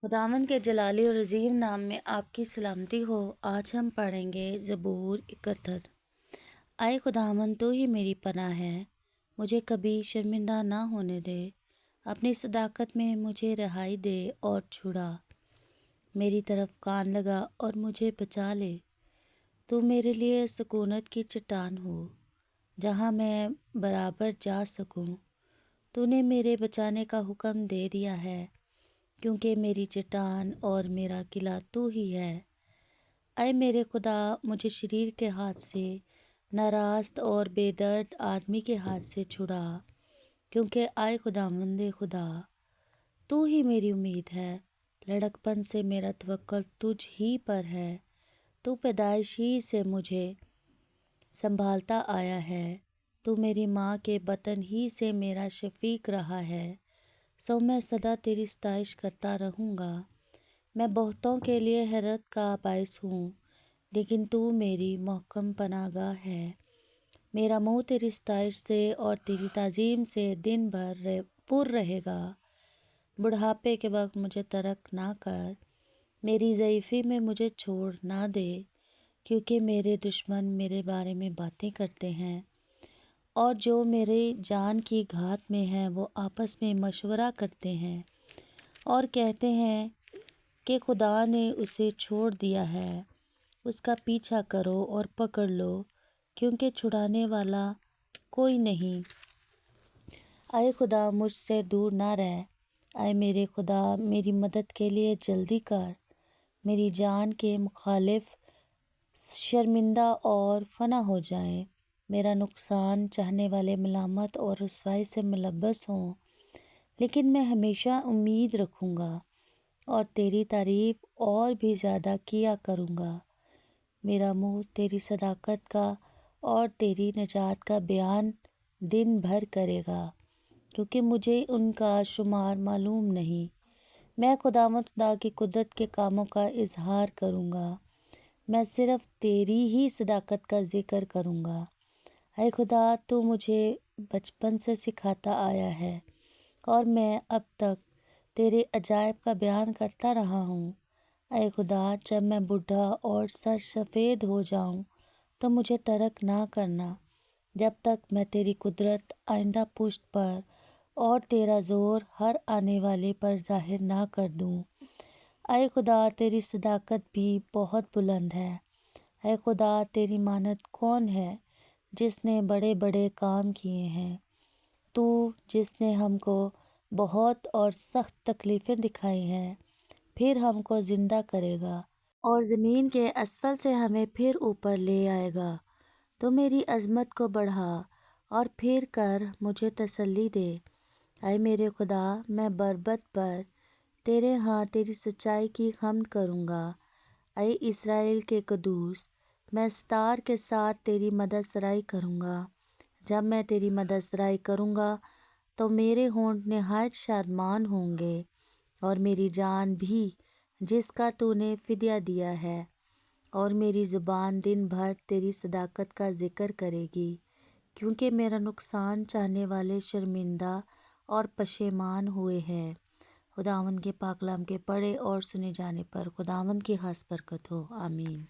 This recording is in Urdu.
خداوند کے جلالی اور عظیم نام میں آپ کی سلامتی ہو۔ آج ہم پڑھیں گے زبور 71۔ اے خداوند، تو ہی میری پناہ ہے، مجھے کبھی شرمندہ نہ ہونے دے۔ اپنی صداقت میں مجھے رہائی دے اور چھڑا، میری طرف کان لگا اور مجھے بچا لے۔ تو میرے لیے سکونت کی چٹان ہو، جہاں میں برابر جا سکوں۔ تو نے میرے بچانے کا حکم دے دیا ہے، کیونکہ میری چٹان اور میرا قلعہ تو ہی ہے۔ اے میرے خدا، مجھے شریر کے ہاتھ سے، ناراست اور بے درد آدمی کے ہاتھ سے چھڑا، کیونکہ اے خداوند خدا، تو ہی میری امید ہے۔ لڑکپن سے میرا توکل تجھ ہی پر ہے۔ تو پیدائش ہی سے مجھے سنبھالتا آیا ہے۔ تو میری ماں کے بطن ہی سے میرا شفیق رہا ہے۔ سو میں سدا تیری ستائش کرتا رہوں گا۔ میں بہتوں کے لیے حیرت کا باعث ہوں، لیکن تو میری محکم پناہ گاہ ہے۔ میرا منہ تیری ستائش سے اور تیری تعظیم سے دن بھر پر رہے گا۔ بڑھاپے کے وقت مجھے ترک نہ کر، میری ضعیفی میں مجھے چھوڑ نہ دے، کیونکہ میرے دشمن میرے بارے میں باتیں کرتے ہیں، اور جو میرے جان کی گھات میں ہیں وہ آپس میں مشورہ کرتے ہیں اور کہتے ہیں کہ خدا نے اسے چھوڑ دیا ہے۔ اس کا پیچھا کرو اور پکڑ لو، کیونکہ چھڑانے والا کوئی نہیں۔ اے خدا، مجھ سے دور نہ رہ۔ اے میرے خدا، میری مدد کے لیے جلدی کر۔ میری جان کے مخالف شرمندہ اور فنا ہو جائیں۔ میرا نقصان چاہنے والے ملامت اور رسوائی سے ملبس ہوں، لیکن میں ہمیشہ امید رکھوں گا اور تیری تعریف اور بھی زیادہ کیا کروں گا۔ میرا منہ تیری صداقت کا اور تیری نجات کا بیان دن بھر کرے گا، کیونکہ مجھے ان کا شمار معلوم نہیں۔ میں خداوند خدا کی قدرت کے کاموں کا اظہار کروں گا، میں صرف تیری ہی صداقت کا ذکر کروں گا۔ اے خدا، تو مجھے بچپن سے سکھاتا آیا ہے، اور میں اب تک تیرے عجائب کا بیان کرتا رہا ہوں۔ اے خدا، جب میں بوڑھا اور سر سفید ہو جاؤں تو مجھے ترک نہ کرنا، جب تک میں تیری قدرت آئندہ پشت پر اور تیرا زور ہر آنے والے پر ظاہر نہ کر دوں۔ اے خدا، تیری صداقت بھی بہت بلند ہے۔ اے خدا، تیری مانند کون ہے جس نے بڑے بڑے کام کیے ہیں؟ تو جس نے ہم کو بہت اور سخت تکلیفیں دکھائی ہیں، پھر ہم کو زندہ کرے گا اور زمین کے اسفل سے ہمیں پھر اوپر لے آئے گا۔ تو میری عظمت کو بڑھا اور پھر کر مجھے تسلی دے۔ اے میرے خدا، میں بربط پر تیرے ہاں تیری سچائی کی حمد کروں گا۔ اے اسرائیل کے قدوس، میں ستار کے ساتھ تیری مدد سرائی کروں گا۔ جب میں تیری مدد سرائی کروں گا تو میرے ہونٹ نہایت شادمان ہوں گے، اور میری جان بھی جس کا تو نے فدیہ دیا ہے، اور میری زبان دن بھر تیری صداقت کا ذکر کرے گی، کیونکہ میرا نقصان چاہنے والے شرمندہ اور پشیمان ہوئے ہیں۔ خداوند کے پاک کلام کے پڑھے اور سنے جانے پر خداوند کی خاص برکت ہو۔ آمین۔